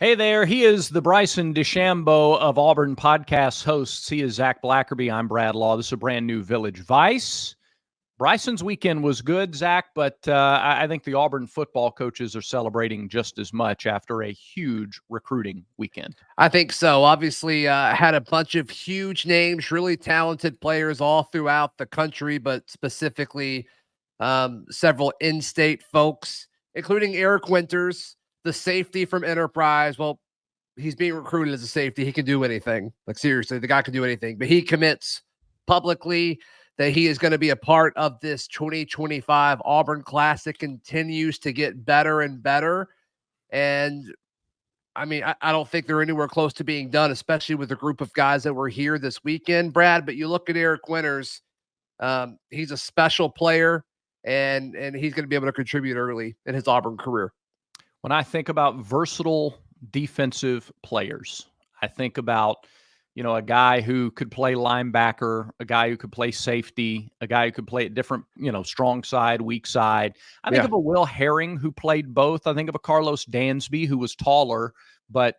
Hey there, he is the Bryson DeChambeau of Auburn podcast hosts. He is Zach Blackerby. I'm Brad Law. This is a brand new Village Vice. Bryson's weekend was good, Zach, but I think the Auburn football coaches are celebrating just as much after a huge recruiting weekend. I think so. Obviously, had a bunch of huge names, really talented players all throughout the country, but specifically several in-state folks, including Eric Winters, the safety from Enterprise. Well, he's being recruited as a safety. He can do anything. Like, seriously, the guy can do anything. But he commits publicly that he is going to be a part of this 2025 Auburn Classic, continues to get better and better. And I mean, I don't think they're anywhere close to being done, especially with the group of guys that were here this weekend, Brad. But you look at Eric Winters, he's a special player, and he's going to be able to contribute early in his Auburn career. When I think about versatile defensive players, I think about, a guy who could play linebacker, a guy who could play safety, a guy who could play at different, strong side, weak side. I think of a Will Herring who played both. I think of a Carlos Dansby who was taller, but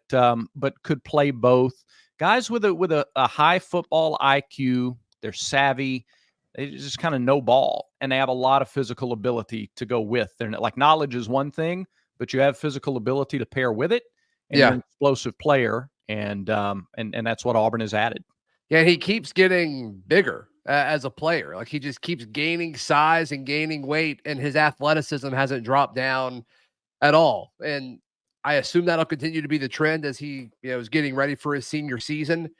could play both. Guys with a high football IQ. They're savvy. They just kind of know ball, and they have a lot of physical ability to go with. They're not, like, knowledge is one thing, but you have physical ability to pair with it. And you're an explosive player, and that's what Auburn has added. Yeah, he keeps getting bigger as a player. Like, he just keeps gaining size and gaining weight, and his athleticism hasn't dropped down at all. And I assume that'll continue to be the trend as he is getting ready for his senior season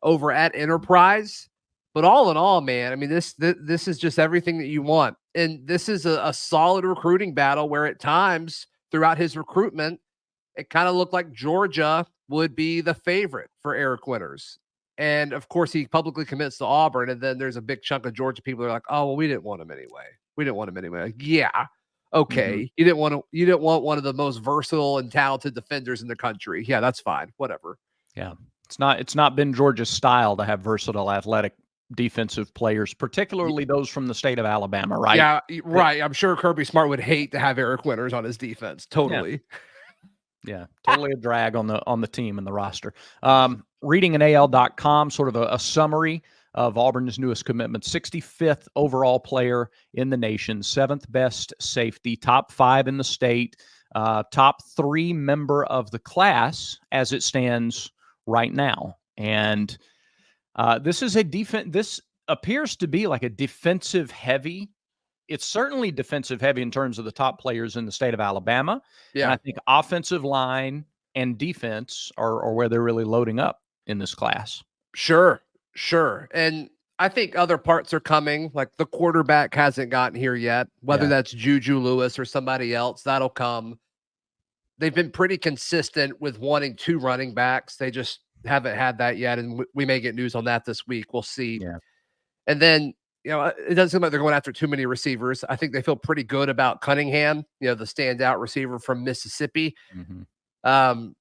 over at Enterprise. But all in all, man, I mean, this is just everything that you want. And this is a solid recruiting battle where at times throughout his recruitment, it kind of looked like Georgia would be the favorite for Eric Winters. And of course, he publicly commits to Auburn. And then there's a big chunk of Georgia people that are like, oh, well, we didn't want him anyway. Like, yeah. Okay. Mm-hmm. You didn't want one of the most versatile and talented defenders in the country. Yeah, that's fine. Whatever. Yeah. It's not been Georgia's style to have versatile athletic defensive players, particularly those from the state of Alabama, right? Yeah, right. I'm sure Kirby Smart would hate to have Eric Winters on his defense. Totally. Yeah, totally a drag on the team and the roster. Reading an AL.com, sort of a summary of Auburn's newest commitment: 65th overall player in the nation, 7th best safety, top 5 in the state, top 3 member of the class as it stands right now. And this is this appears to be like a defensive heavy. It's certainly defensive heavy in terms of the top players in the state of Alabama. Yeah. And I think offensive line and defense are where they're really loading up in this class. Sure. And I think other parts are coming. Like, the quarterback hasn't gotten here yet, whether that's Juju Lewis or somebody else, that'll come. They've been pretty consistent with wanting 2 running backs. They just haven't had that yet. And we may get news on that this week. We'll see. Yeah. And then, it doesn't seem like they're going after too many receivers. I think they feel pretty good about Cunningham, the standout receiver from Mississippi. Mm-hmm.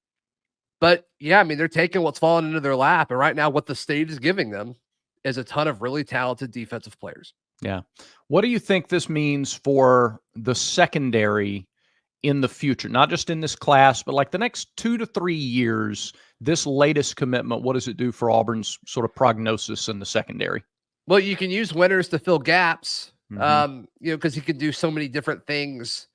But yeah, I mean, they're taking what's fallen into their lap. And right now, what the state is giving them is a ton of really talented defensive players. Yeah. What do you think this means for the secondary in the future? Not just in this class, but like the next 2 to 3 years, this latest commitment, what does it do for Auburn's sort of prognosis in the secondary? Well, you can use Winters to fill gaps, because he can do so many different things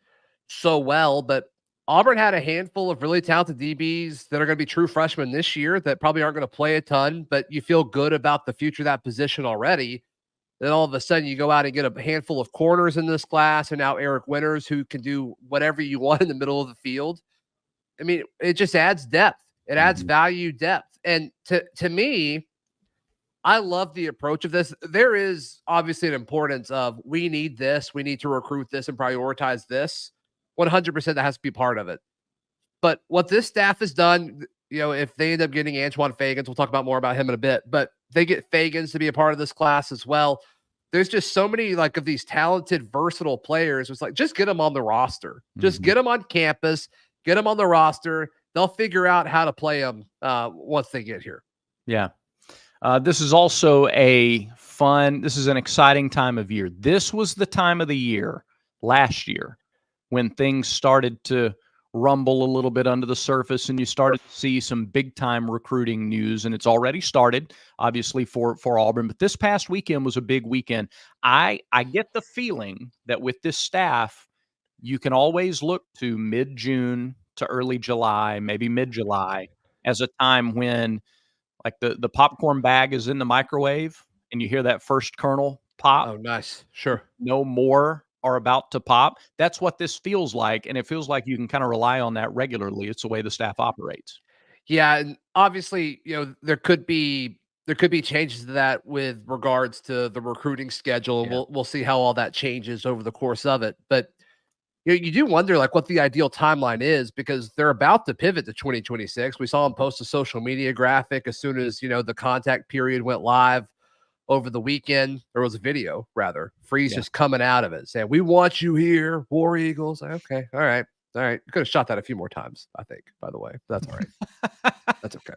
so well. But Auburn had a handful of really talented DBs that are going to be true freshmen this year that probably aren't going to play a ton, but you feel good about the future of that position already. Then all of a sudden you go out and get a handful of corners in this class, and now Eric Winters, who can do whatever you want in the middle of the field. I mean, it just adds depth. It adds value depth. And to me, I love the approach of this. There is obviously an importance of, we need this, we need to recruit this and prioritize this. 100% that has to be part of it. But what this staff has done, if they end up getting Antoine Fagans, we'll talk about more about him in a bit, but they get Fagans to be a part of this class as well. There's just so many of these talented, versatile players. It's like, just get them on the roster. Just get them on campus, get them on the roster. They'll figure out how to play them once they get here. Yeah. This is also this is an exciting time of year. This was the time of the year last year when things started to rumble a little bit under the surface, and you started to see some big-time recruiting news, and it's already started, obviously, for Auburn. But this past weekend was a big weekend. I get the feeling that with this staff, you can always look to mid-June to early July, maybe mid-July, as a time when, like, the popcorn bag is in the microwave, and you hear that first kernel pop. Oh, nice. Sure. No more are about to pop. That's what this feels like, and it feels like you can kind of rely on that regularly. It's the way the staff operates. Yeah, and obviously, there could be changes to that with regards to the recruiting schedule. Yeah. We'll see how all that changes over the course of it. But you do wonder like what the ideal timeline is, because they're about to pivot to 2026. We saw them post a social media graphic as soon as the contact period went live over the weekend. There was a video, rather. Freeze just coming out of it saying, "We want you here, War Eagles." Okay, all right. You could have shot that a few more times, I think, by the way. That's all right. That's okay.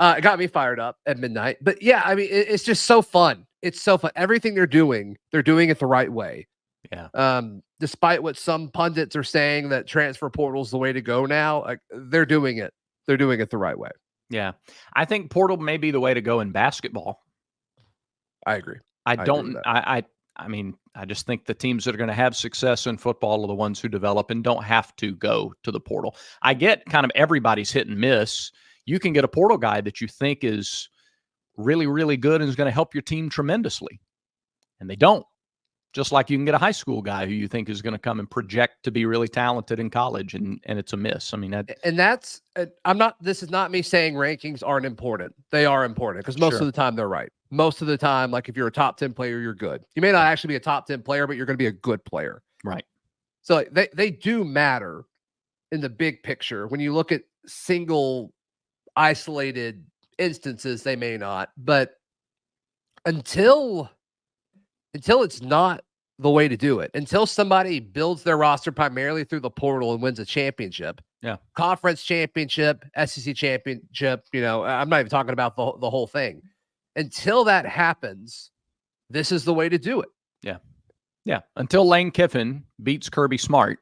It got me fired up at midnight. But yeah, I mean, it's just so fun. It's so fun. Everything they're doing it the right way. Yeah. Despite what some pundits are saying that transfer portal is the way to go now, like, they're doing it. They're doing it the right way. Yeah. I think portal may be the way to go in basketball. I agree. I mean, I just think the teams that are going to have success in football are the ones who develop and don't have to go to the portal. I get kind of everybody's hit and miss. You can get a portal guy that you think is really, really good and is going to help your team tremendously, and they don't. Just like you can get a high school guy who you think is going to come and project to be really talented in college, and it's a miss. I mean, that's this is not me saying rankings aren't important. They are important because most of the time they're right. Most of the time, like if you're a top 10 player, you're good. You may not actually be a top 10 player, but you're going to be a good player. Right. So they do matter in the big picture. When you look at single isolated instances, they may not, but until it's not the way to do it, until somebody builds their roster primarily through the portal and wins a championship, conference championship, SEC championship, I'm not even talking about the whole thing. Until that happens, this is the way to do it. Yeah. Yeah. Until Lane Kiffin beats Kirby Smart,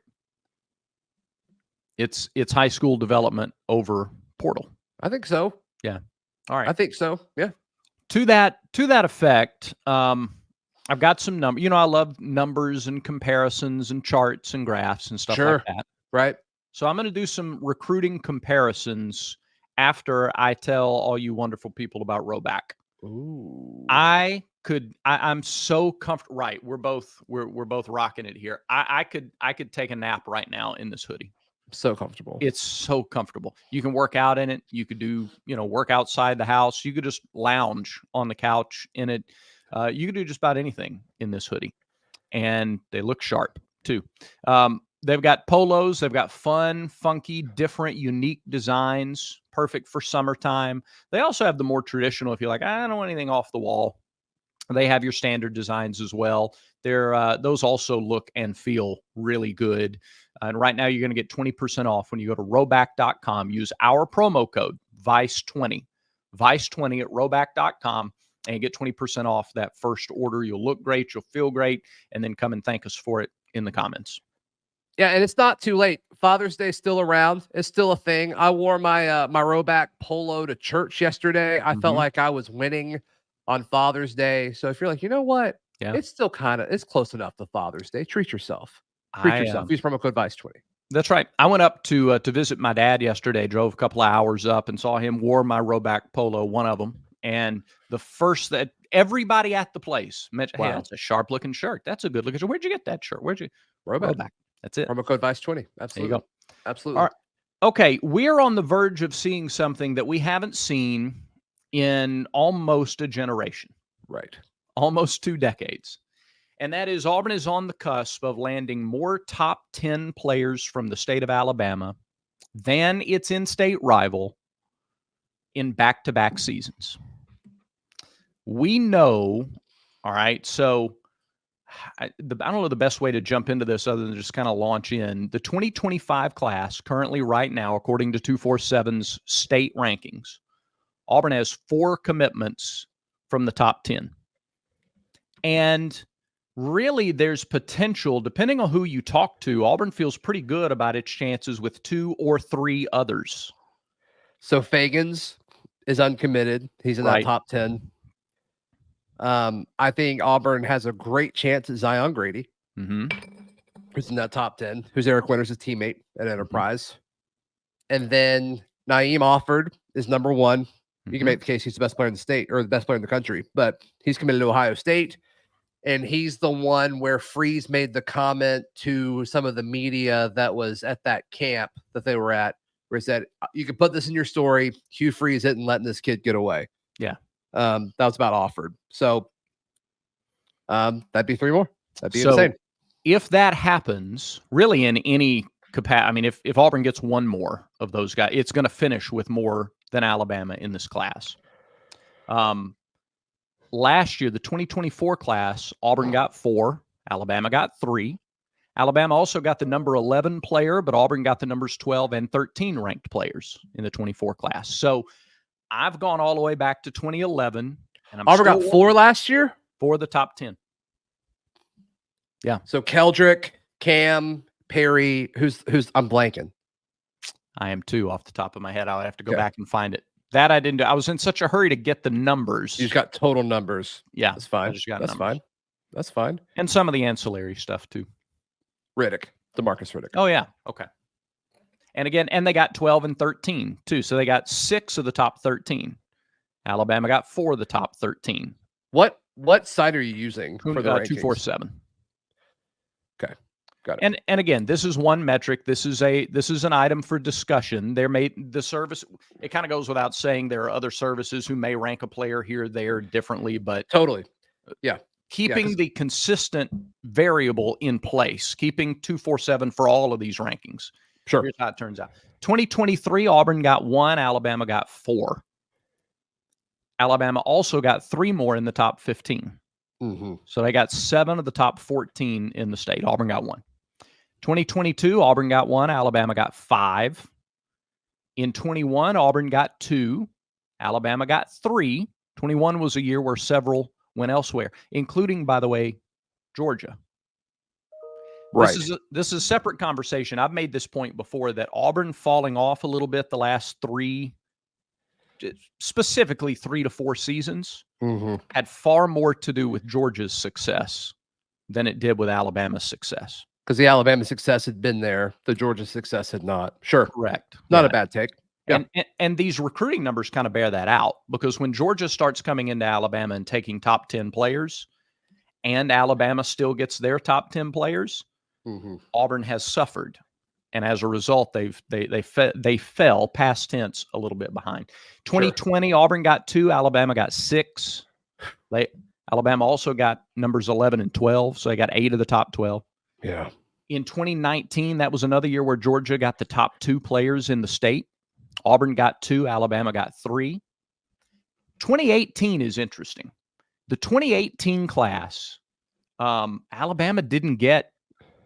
it's high school development over portal. I think so. Yeah. All right. I think so. Yeah. To that effect, I've got some numbers. I love numbers and comparisons and charts and graphs and stuff like that. Right. So I'm going to do some recruiting comparisons after I tell all you wonderful people about Roback. Ooh. I'm so comfortable. Right. We're both rocking it here. I could take a nap right now in this hoodie. So comfortable. It's so comfortable. You can work out in it. You could do, work outside the house. You could just lounge on the couch in it. You can do just about anything in this hoodie, and they look sharp too. They've got polos. They've got fun, funky, different, unique designs, perfect for summertime. They also have the more traditional, if you're like, I don't want anything off the wall. They have your standard designs as well. Those also look and feel really good. And right now you're going to get 20% off when you go to roback.com. Use our promo code VICE20 at roback.com. and get 20% off that first order. You'll look great. You'll feel great. And then come and thank us for it in the comments. Yeah, and it's not too late. Father's Day is still around. It's still a thing. I wore my my Roback polo to church yesterday. I felt like I was winning on Father's Day. So if you're like, you know what? Yeah. It's still it's close enough to Father's Day. Treat yourself. Use promo code VICE20. That's right. I went up to visit my dad yesterday, drove a couple of hours up and saw him wore my Roback polo, one of them. And the first that everybody at the place mentioned, hey, that's a sharp looking shirt. That's a good looking shirt. Where'd you get that shirt? Roback. That's it. Promo code VICE20. Absolutely. There you go. Absolutely. All right. Okay. We're on the verge of seeing something that we haven't seen in almost a generation. Right. Almost 2 decades. And that is Auburn is on the cusp of landing more top 10 players from the state of Alabama than its in-state rival in back-to-back seasons. We know, all right, so I don't know the best way to jump into this other than just kind of launch in. The 2025 class, currently right now, according to 247's state rankings, Auburn has 4 commitments from the top 10. And really there's potential, depending on who you talk to. Auburn feels pretty good about its chances with 2 or 3 others. So Fagans is uncommitted. He's in that top 10. I think Auburn has a great chance at Zion Grady, who's in that top 10, who's Eric Winters' teammate at Enterprise. And then Naeem Offord is number 1. You can make the case he's the best player in the state, or the best player in the country, but he's committed to Ohio State. And he's the one where Freeze made the comment to some of the media that was at that camp that they were at, where he said, you can put this in your story. Hugh Freeze isn't letting this kid get away. Yeah. That was about Offord. So that'd be 3 more. That'd be insane. If that happens, really in any capacity, I mean, if Auburn gets 1 more of those guys, it's going to finish with more than Alabama in this class. Last year, the 2024 class, Auburn got 4, Alabama got 3. Alabama also got the number 11 player, but Auburn got the numbers 12 and 13 ranked players in the 24 class. So I've gone all the way back to 2011. And Auburn got 4 last year? 4 of the top 10. Yeah. So Keldrick, Cam, Perry, who's I'm blanking. I am too off the top of my head. I'll have to go back and find it. That I didn't do. I was in such a hurry to get the numbers. You just got total numbers. Yeah. That's fine. That's fine. That's fine. And some of the ancillary stuff too. Riddick, DeMarcus Riddick. Oh, yeah. Okay. And again, and they got 12 and 13 too. So they got 6 of the top 13. Alabama got 4 of the top 13. What site are you using for the rankings? 247. Okay. Got it. And again, this is one metric. This is an item for discussion. The service, it kind of goes without saying there are other services who may rank a player here or there differently, but totally. Yeah. Keeping the consistent variable in place, keeping 247 for all of these rankings. Sure. Here's how it turns out. 2023, Auburn got 1, Alabama got 4. Alabama also got 3 more in the top 15. So they got 7 of the top 14 in the state. Auburn got 1. 2022, Auburn got 1, Alabama got 5. In 21, Auburn got 2, Alabama got 3. 21 was a year where several went elsewhere, including, by the way, Georgia. Right. This is a separate conversation. I've made this point before that Auburn falling off a little bit the last 3, specifically 3 to 4 seasons, had far more to do with Georgia's success than it did with Alabama's success. Because the Alabama success had been there, the Georgia success had not. Sure. Correct. Not a bad take. Yeah. And these recruiting numbers kind of bear that out, because when Georgia starts coming into Alabama and taking top 10 players, and Alabama still gets their top 10 players, Auburn has suffered. And as a result, they fell past tense a little bit behind. 2020, Auburn got 2, Alabama got 6. Alabama also got numbers 11 and 12, so they got 8 of the top 12. Yeah. In 2019, that was another year where Georgia got the top 2 players in the state. Auburn got 2, Alabama got 3. 2018 is interesting. The 2018 class, Alabama didn't get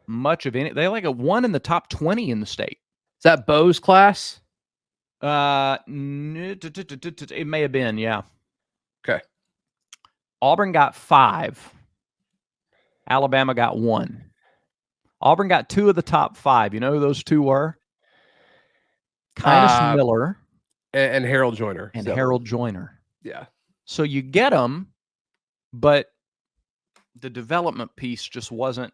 much of any. They like a 1 in the top 20 in the state. Is that Bo's class? It may have been, yeah. Okay. Auburn got 5. Alabama got 1. Auburn got 2 of the top 5. You know who those 2 were? Kynus Miller and Harold Joyner. Harold Joyner. Yeah. So you get them, but the development piece just wasn't.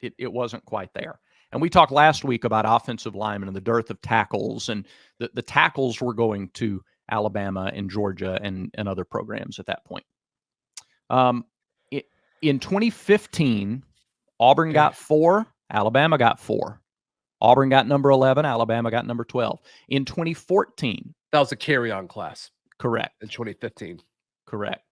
It wasn't quite there. And we talked last week about offensive linemen and the dearth of tackles, and the tackles were going to Alabama and Georgia and other programs at that point. In 2015, Auburn got 4, Alabama got 4. Auburn got number 11, Alabama got number 12. In 2014. That was a carry-on class. Correct. In 2015. Correct.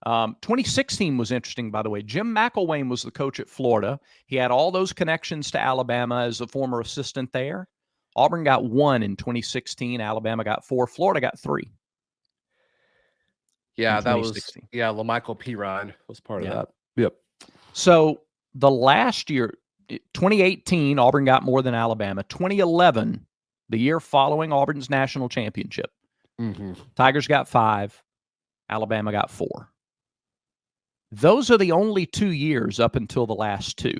2016 was interesting, by the way. Jim McElwain was the coach at Florida. He had all those connections to Alabama as a former assistant there. Auburn got 1 in 2016. Alabama got 4. Florida got 3. Yeah, that was, LaMichael Pirine was part of that. Yep. So the last year, 2018, Auburn got more than Alabama. 2011, the year following Auburn's national championship, Tigers got 5, Alabama got 4. Those are the only 2 years up until the last 2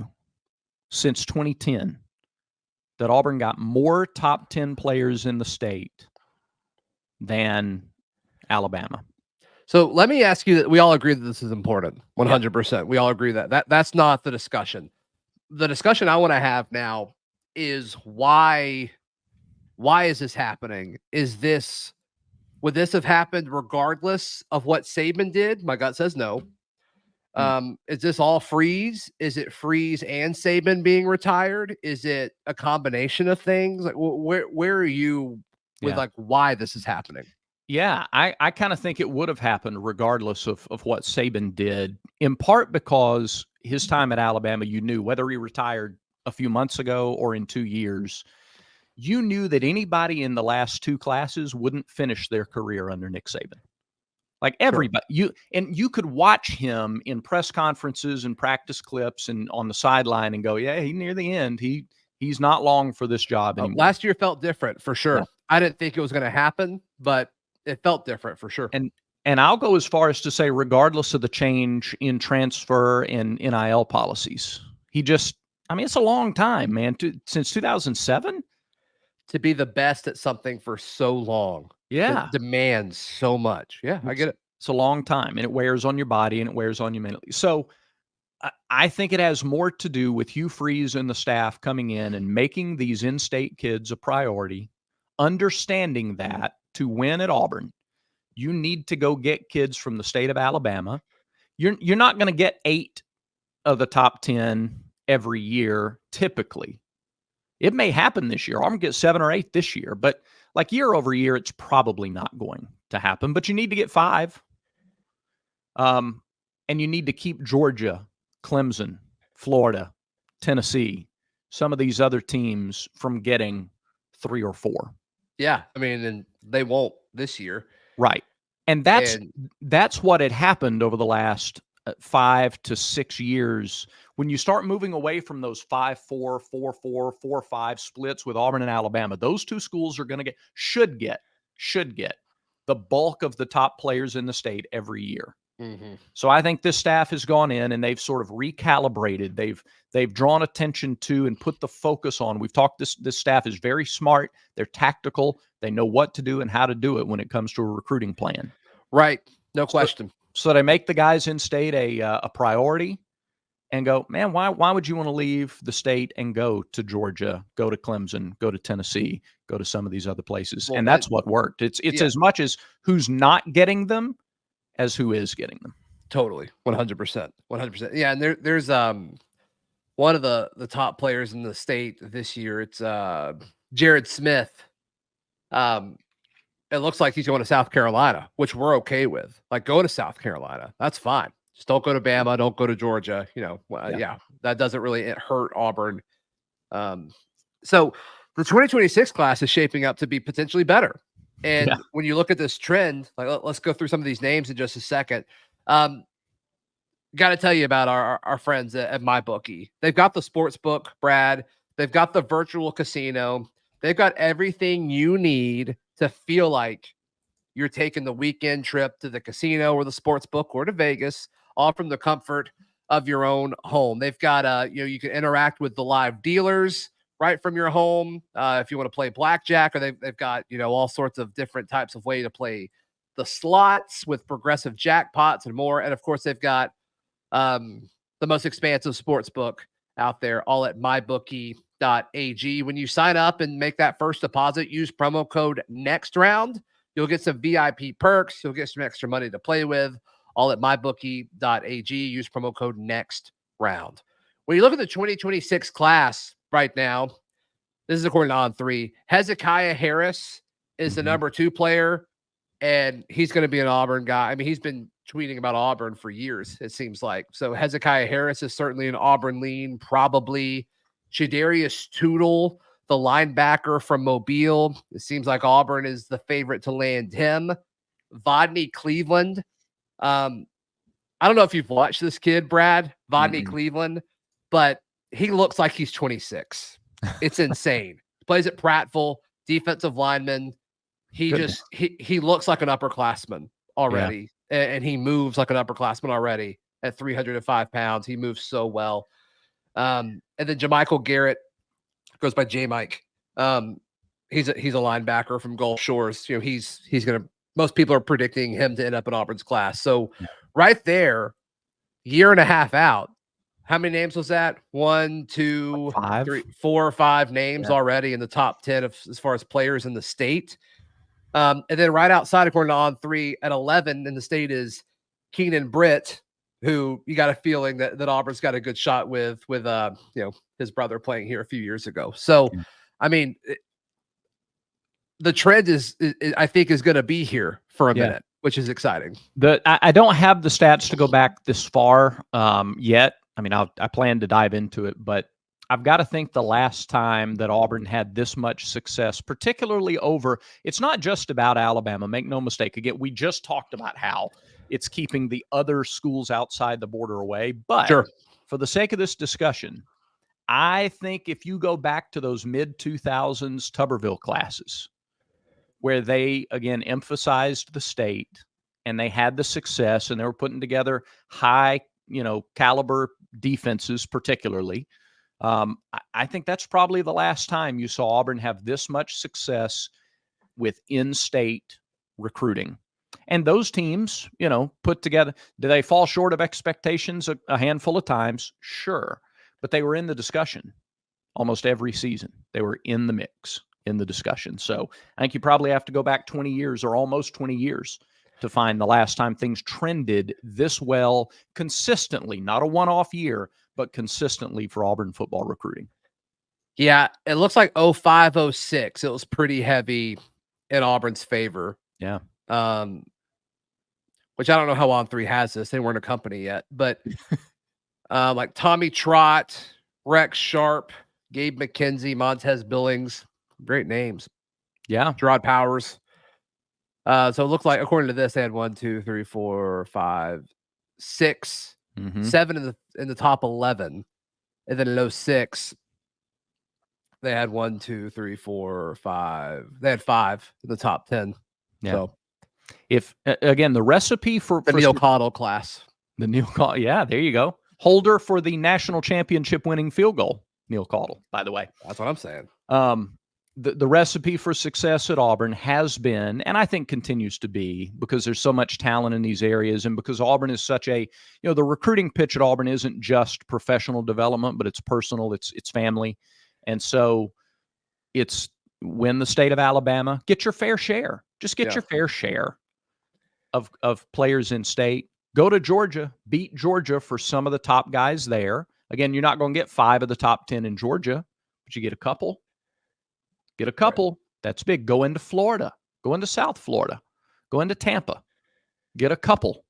since 2010 that Auburn got more top 10 players in the state than Alabama. So let me ask you that we all agree that this is important. 100%. Yep. We all agree that's not the discussion. The discussion I want to have now is why is this happening? Would this have happened regardless of what Saban did? My gut says no. Is this all Freeze? Is it Freeze and Saban being retired? Is it a combination of things? Like where are you with like why this is happening? Yeah, I kind of think it would have happened regardless of what Saban did, in part because his time at Alabama, you knew whether he retired a few months ago or in 2 years, you knew that anybody in the last 2 classes wouldn't finish their career under Nick Saban. Like everybody, you could watch him in press conferences and practice clips and on the sideline and go, yeah, he near the end. He's not long for this job anymore. Last year felt different for sure. Yeah. I didn't think it was going to happen, but it felt different for sure. And I'll go as far as to say, regardless of the change in transfer and NIL policies, it's a long time, man. Since 2007 to be the best at something for so long. Yeah. Demands so much. Yeah, I get it. It's a long time and it wears on your body and it wears on you mentally. So I think it has more to do with Hugh Freeze and the staff coming in and making these in-state kids a priority, understanding that to win at Auburn, you need to go get kids from the state of Alabama. You're not going to get 8 of the top 10 every year, typically. It may happen this year. Auburn gets 7 or 8 this year, but like year over year, it's probably not going to happen. But you need to get 5. And you need to keep Georgia, Clemson, Florida, Tennessee, some of these other teams from getting 3 or 4. Yeah, I mean, and they won't this year. Right. And that's what had happened over the last 5 to 6 years. When you start moving away from those 5-4, 4-4, 4-5 splits with Auburn and Alabama, those 2 schools are going to should get the bulk of the top players in the state every year. Mm-hmm. So I think this staff has gone in and they've sort of recalibrated. They've drawn attention to and put the focus on. We've talked, this staff is very smart. They're tactical. They know what to do and how to do it when it comes to a recruiting plan. Right. No question. So they make the guys in state a priority and go, man, why would you want to leave the state and go to Georgia, go to Clemson, go to Tennessee, go to some of these other places? Well, and that's what worked. It's as much as who's not getting them as who is getting them. Totally. 100%. 100%. Yeah. And there's one of the top players in the state this year. It's Jared Smith. It looks like he's going to South Carolina, which we're okay with. Like, go to South Carolina. That's fine. Just don't go to Bama. Don't go to Georgia. Yeah, that doesn't really hurt Auburn. So the 2026 class is shaping up to be potentially better. And when you look at this trend, like let's go through some of these names in just a second. Got to tell you about our friends at MyBookie. They've got the sports book, Brad. They've got the virtual casino. They've got everything you need to feel like you're taking the weekend trip to the casino or the sports book or to Vegas, all from the comfort of your own home. They've got, you can interact with the live dealers right from your home. If you want to play blackjack, or they've got, all sorts of different types of way to play the slots with progressive jackpots and more. And of course, they've got the most expansive sports book out there, all at MyBookie.ag. When you sign up and make that first deposit, use promo code NEXTROUND. You'll get some VIP perks. You'll get some extra money to play with, all at MyBookie.ag. Use promo code NEXTROUND. When you look at the 2026 class right now, this is according to On3, Hezekiah Harris is the number 2 player, and he's going to be an Auburn guy. I mean, he's been tweeting about Auburn for years, it seems like. So Hezekiah Harris is certainly an Auburn lean, probably. Shadarius Tootle, the linebacker from Mobile. It seems like Auburn is the favorite to land him. Vodney Cleveland. I don't know if you've watched this kid, Brad, Vodney Cleveland, but he looks like he's 26. It's insane. Plays at Prattville, defensive lineman. He looks like an upperclassman already, and he moves like an upperclassman already. at 305 pounds. He moves so well. And then Jamichael Garrett goes by J Mike. He's a linebacker from Gulf Shores. You know, he's gonna. Most people are predicting him to end up in Auburn's class. So right there, year and a half out. How many names was that? 1, 2, 3, 4 or 5 names already in the top 10 as far as players in the state. And then right outside, according to On3, at 11 in the state is Keenan Britt, who you got a feeling that Auburn's got a good shot with you know, his brother playing here a few years ago. So, I mean, the trend is I think is going to be here for a minute, which is exciting. I don't have the stats to go back this far yet. I mean, I plan to dive into it, but I've got to think the last time that Auburn had this much success, particularly over, it's not just about Alabama. Make no mistake. Again, we just talked about how it's keeping the other schools outside the border away. But for the sake of this discussion, I think if you go back to those mid-2000s Tuberville classes, where they, again, emphasized the state and they had the success and they were putting together high, you know, caliber defenses, particularly. I think that's probably the last time you saw Auburn have this much success with in-state recruiting. And those teams, you know, put together, do they fall short of expectations a handful of times? Sure. But they were in the discussion almost every season. They were in the mix, in the discussion. So I think you probably have to go back 20 years or almost 20 years to find the last time things trended this well consistently, not a one-off year, but consistently for Auburn football recruiting. Yeah, it looks like 05, 06. It was pretty heavy in Auburn's favor. Yeah. Which I don't know how On3 has this. They weren't a company yet, but like Tommy Trott, Rex Sharp, Gabe McKenzie, Montez Billings, great names. Yeah. Gerard Powers. So it looks like, according to this, they had 1, 2, 3, 4, 5, 6, 7 in the top 11. And then in 06, they had 1, 2, 3, 4, 5. They had 5 in the top 10. Yeah. So if again, the recipe for Neil Cottle class, the Neil Cottle, yeah, there you go. Holder for the national championship winning field goal, Neil Cottle, by the way. That's what I'm saying. The recipe for success at Auburn has been, and I think continues to be, because there's so much talent in these areas, and because Auburn is such a, you know, the recruiting pitch at Auburn isn't just professional development, but it's personal, it's family. And so it's win the state of Alabama, get your fair share. Just get your fair share of players in state. Go to Georgia, beat Georgia for some of the top guys there. Again, you're not going to get 5 of the top 10 in Georgia, but you get a couple. Get a couple. Right. That's big. Go into Florida. Go into South Florida. Go into Tampa. Get a couple.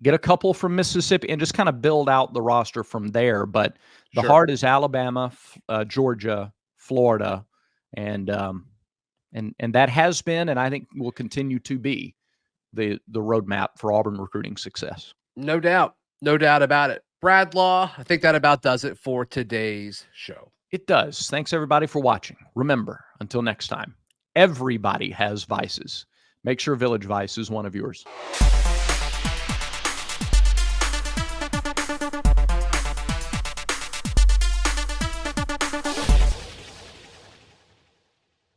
Get a couple from Mississippi and just kind of build out the roster from there. But the heart is Alabama, Georgia, Florida, and that has been, and I think will continue to be, the roadmap for Auburn recruiting success. No doubt. No doubt about it. Brad Law, I think that about does it for today's show. It does. Thanks, everybody, for watching. Remember, until next time, everybody has vices. Make sure Village Vice is one of yours.